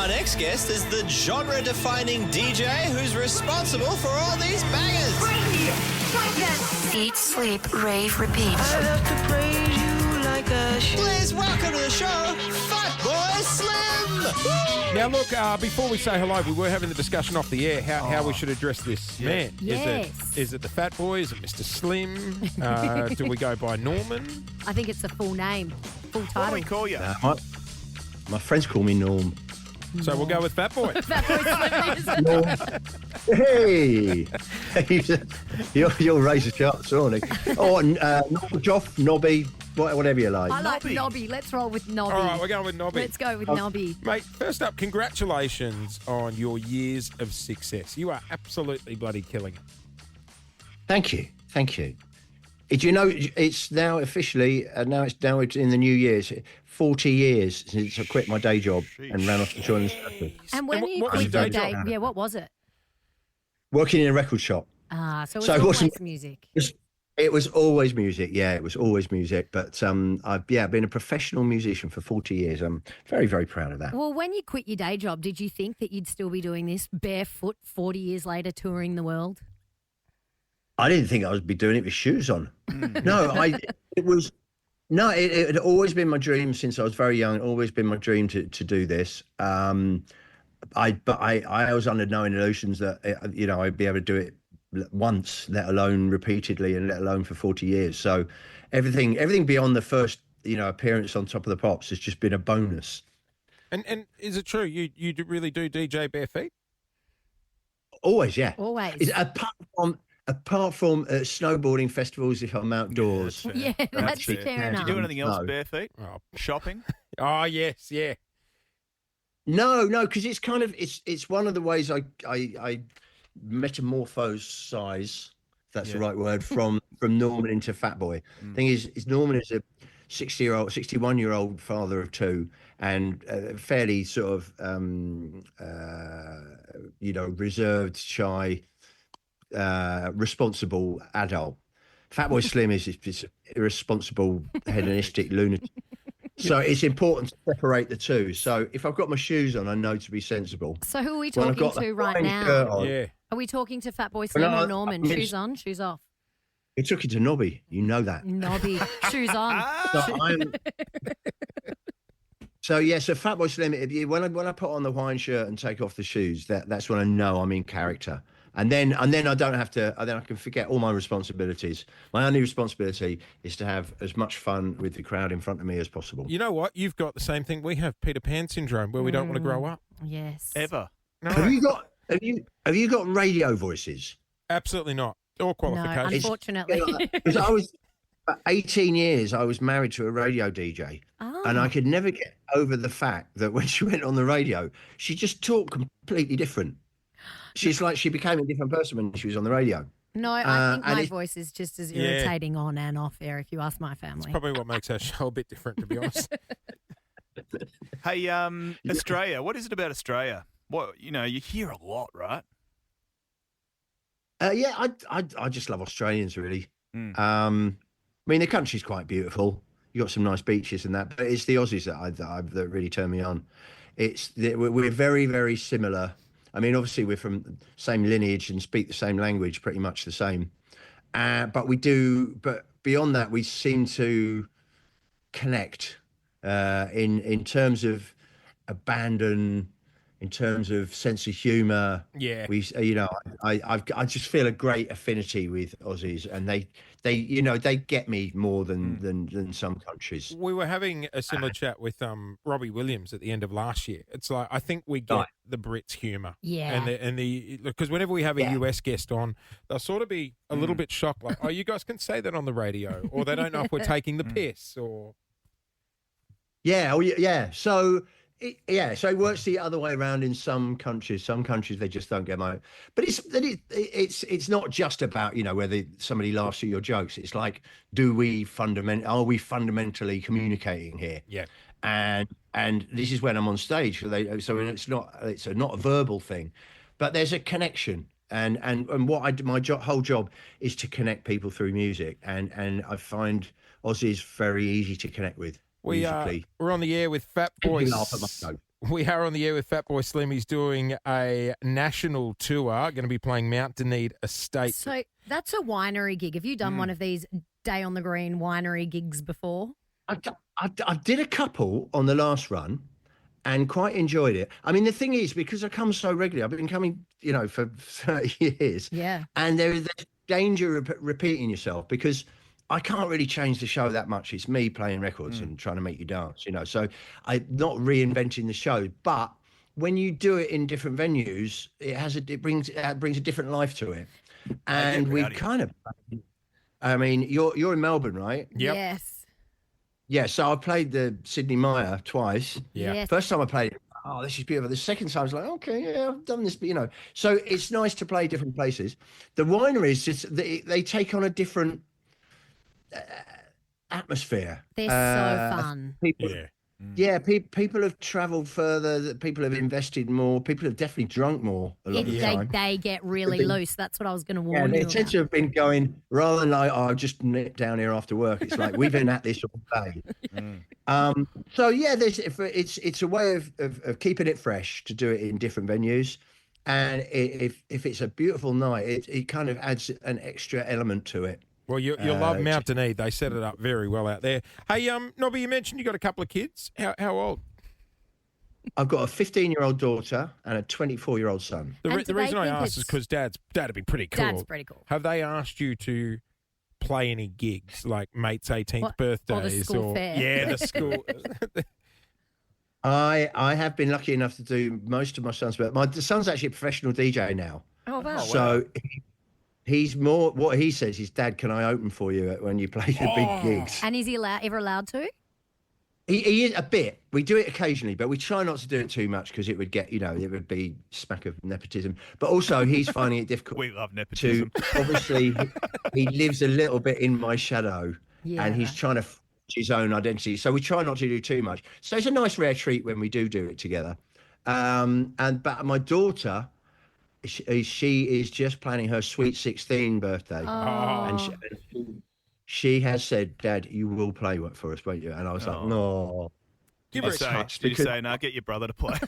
Our next guest is the genre-defining DJ who's responsible for all these bangers. Eat, sleep, rave, repeat. I have to praise you like a Please welcome to the show, Fatboy Slim. Now, look, before we say hello, we were having the discussion off the air how we should address this man. Yes. Is it the Fat Boy? Is it Mr. Slim? Do we go by Norman? I think it's a full name, full What do title. we call you? My friends call me Norm. So we'll go with Fat Boy. Fat Boy Slim is. Hey, you'll raise the charts, aren't you? Oh, Joff, Nobby, whatever you like. I like Nobby. Let's roll with Nobby. All right, we're going with Nobby. Let's go with Nobby. Mate, first up, congratulations on your years of success. You are absolutely bloody killing it. Thank you. Do you know it's now officially, now it's in the new year, it's 40 years since I quit my day job and ran off to join the circus. And when And you what was quit your your day day, job? yeah, what was it? Working in a record shop. So it's So it always wasn't- music. It was always music, yeah, it was always music. But I've been a professional musician for 40 years. I'm very, very proud of that. Well, when you quit your day job, did you think that you'd still be doing this barefoot 40 years later touring the world? I didn't think I would be doing it with shoes on. It had always been my dream since I was very young. Always been my dream to do this. I was under no illusions that I'd be able to do it once, let alone repeatedly, and let alone for 40 years. So everything beyond the first appearance on Top of the Pops has just been a bonus. And is it true you really do DJ bare feet? Always, yeah. Always. Apart from snowboarding festivals, if I'm outdoors. Yeah, that's it. fair Do enough. you do anything else No. bare feet? Oh. Shopping? Oh, yes, yeah. No, because it's kind of it's one of the ways I metamorphose size, if that's the right word, from Norman into Fat Boy. Thing is Norman is a 61-year-old father of two, and fairly sort of reserved, shy, responsible adult. Fatboy Slim is irresponsible, hedonistic lunatic. So it's important to separate the two. So if I've got my shoes on, I know to be sensible. So who are we When I've talking got the to right fine now? shirt on, Yeah. Are we talking to Fatboy Slim no, or Norman? I mean, Shoes on, shoes off. it took it to Nobby. You know that. Nobby, shoes on. So Fatboy Slim. When I put on the Hawaiian shirt and take off the shoes, that's when I know I'm in character. And then I don't have to. Then I can forget all my responsibilities. My only responsibility is to have as much fun with the crowd in front of me as possible. You know what? You've got the same thing. We have Peter Pan syndrome where we don't want to grow up. Yes. Ever? No, Have you got radio voices? absolutely not. Or No, qualifications. unfortunately. Because I was for 18 years, I was married to a radio DJ, and I could never get over the fact that when she went on the radio, she just talked completely different. She's like she became a different person when she was on the radio. No, I think and my it- voice is just as Yeah. irritating on and off air, if you ask my family. Probably what makes our show a bit different, to be honest. Hey, Australia. What is it about Australia? What you hear a lot, right? I just love Australians, really. I mean, the country's quite beautiful. You got some nice beaches and that, but it's the Aussies that really turn me on. We're very, very similar. I mean, obviously we're from the same lineage and speak the same language, pretty much the same. But beyond that, we seem to connect in terms of abandon, in terms of sense of humour. Yeah. I just feel a great affinity with Aussies, and they get me more than some countries. We were having a similar chat with Robbie Williams at the end of last year. It's like I think we get the Brits' humour, Yeah. and the because whenever we have a US guest on, they'll sort of be a little bit shocked, like, "Oh, you guys can say that on the radio," or they don't know if we're taking the piss, or Yeah. So it works the other way around in some countries. Some countries they just don't get my. But it's not just about whether somebody laughs at your jokes. It's like, are we fundamentally communicating here? yeah. And this is when I'm on stage. So it's not a verbal thing, but there's a connection. And what my whole job is to connect people through music, and I find Aussies very easy to connect with. We're on the air with Fat Boy. You laugh at my joke. we are on the air with Fatboy Slim. He's doing a national tour, going to be playing Mount Dunedin Estate. So that's a winery gig. Have you done one of these day on the green winery gigs before? I did a couple on the last run and quite enjoyed it. I mean, the thing is, because I come so regularly, I've been coming, for 30 years. Yeah. And there's danger of repeating yourself because I can't really change the show that much. It's me playing records and trying to make you dance, So I'm not reinventing the show. But when you do it in different venues, it brings a different life to it. And we kind of, I mean, you're in Melbourne, right? Yep. Yes. Yeah, so I played the Sydney Mire twice. Yeah. Yes. First time I played it, oh, this is beautiful. The second time I was like, okay, yeah, I've done this, but So it's nice to play different places. The wineries, they take on a different atmosphere. They're so fun. People, people have travelled further. People have invested more. People have definitely drunk more a lot of the time. They get really loose. That's what I was going to warn Yeah, you they tend to have been going rather than like, oh, I'll just nip down here after work. It's like we've been at this all day. So yeah, it's a way of keeping it fresh to do it in different venues, and if it's a beautiful night, it kind of adds an extra element to it. Well, you'll love Mount Dunedin. They set it up very well out there. Hey, Nobby, you mentioned you got a couple of kids. How old? I've got a 15-year-old daughter and a 24-year-old son. The And do reason they I think asked is because Dad'd be pretty cool. Dad's pretty cool. Have they asked you to play any gigs like mates' 18th birthdays or the school fair? Yeah, the school. I have been lucky enough to do most of my son's birthday. My son's actually a professional DJ now. Oh, wow. So he's more, what he says is, Dad, can I open for you when you play the big gigs? And is he ever allowed to? He is a bit. We do it occasionally, but we try not to do it too much because it would get, it would be smack of nepotism. But also he's finding it difficult. We love nepotism. Obviously, he lives a little bit in my shadow and he's trying to his own identity. So we try not to do too much. So it's a nice rare treat when we do it together. But my daughter, she is just planning her sweet 16 birthday. And she has said, Dad, you will play for us, won't you? And I was like, no. Did you say, now get your brother to play?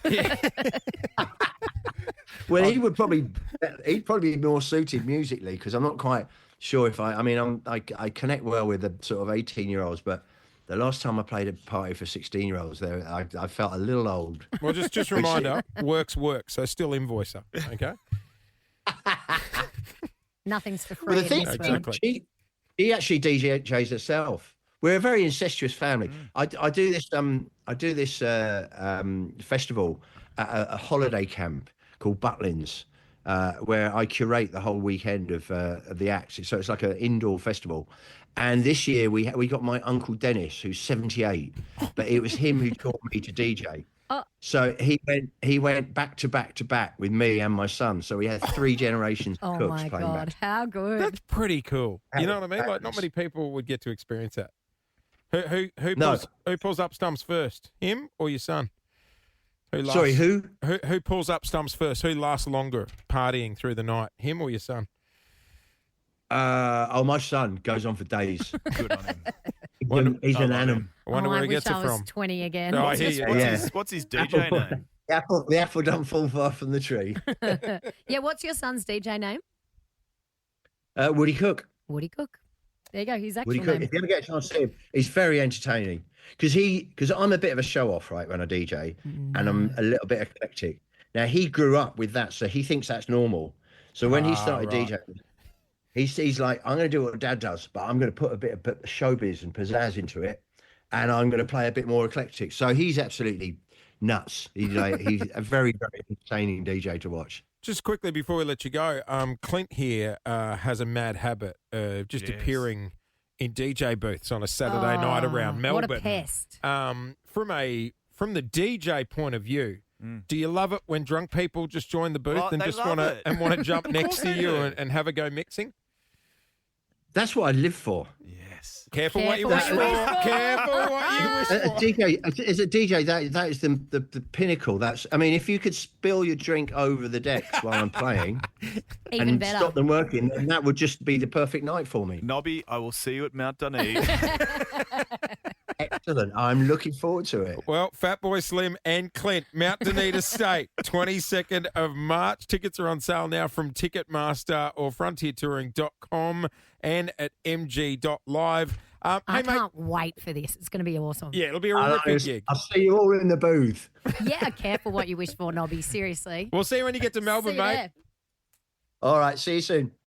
Well, he'd probably be more suited musically because I'm not quite sure if I connect well with the sort of 18-year-olds, but the last time I played a party for 16-year-olds, I felt a little old. Well, just a reminder, works, so still invoice her, okay? Nothing's for free. Well, the thing in this is, world. she actually DJs herself. We're a very incestuous family. I do this festival at a holiday camp called Butlins, where I curate the whole weekend of the acts. So it's like an indoor festival. And this year we got my uncle Dennis, who's 78, but it was him who taught me to DJ. So he went back to back to back with me and my son. So we had 3 generations of Oh cooks my playing God, back. how good. That's pretty cool. You know what I mean? Like, not many people would get to experience that. Who pulls up stumps first? Him or your son? Sorry, who? Who pulls up stumps first? Who lasts longer partying through the night? Him or your son? My son goes on for days. Good on him. He's an animal. I wonder where he gets I it was from. 20 again. Oh, What's his DJ name? The apple don't fall far from the tree. Yeah, what's your son's DJ name? Woody Cook. Woody Cook. There you go. He's actual Woody Cook. name. If you ever get a chance to see him, he's very entertaining. Because I'm a bit of a show off, right, when I DJ, and I'm a little bit eclectic. Now he grew up with that, so he thinks that's normal. So when he started DJing, he's like, I'm going to do what Dad does, but I'm going to put a bit of showbiz and pizzazz into it, and I'm going to play a bit more eclectic. So he's absolutely nuts. He's a very, very entertaining DJ to watch. Just quickly before we let you go, Clint here has a mad habit of just appearing in DJ booths on a Saturday night around Melbourne. What a pest. From the DJ point of view, do you love it when drunk people just join the booth and just want to jump next to you and have a go mixing? That's what I live for. Yes. Careful what you wish for. Careful what you wish for. DJ, that is the pinnacle. If you could spill your drink over the decks while I'm playing Even and better. stop them working, then that would just be the perfect night for me. Nobby, I will see you at Mount Dunedin. Excellent. I'm looking forward to it. Well, Fatboy Slim and Clint, Mount Dunedin State, 22nd of March. Tickets are on sale now from Ticketmaster or frontiertouring.com and at mg.live. I Hey, mate. can't wait for this. It's going to be awesome. Yeah, it'll be a ripping gig. I'll see you all in the booth. Yeah, careful what you wish for, Nobby. Seriously. We'll see you when you get to See Melbourne, you mate. there. All right. See you soon.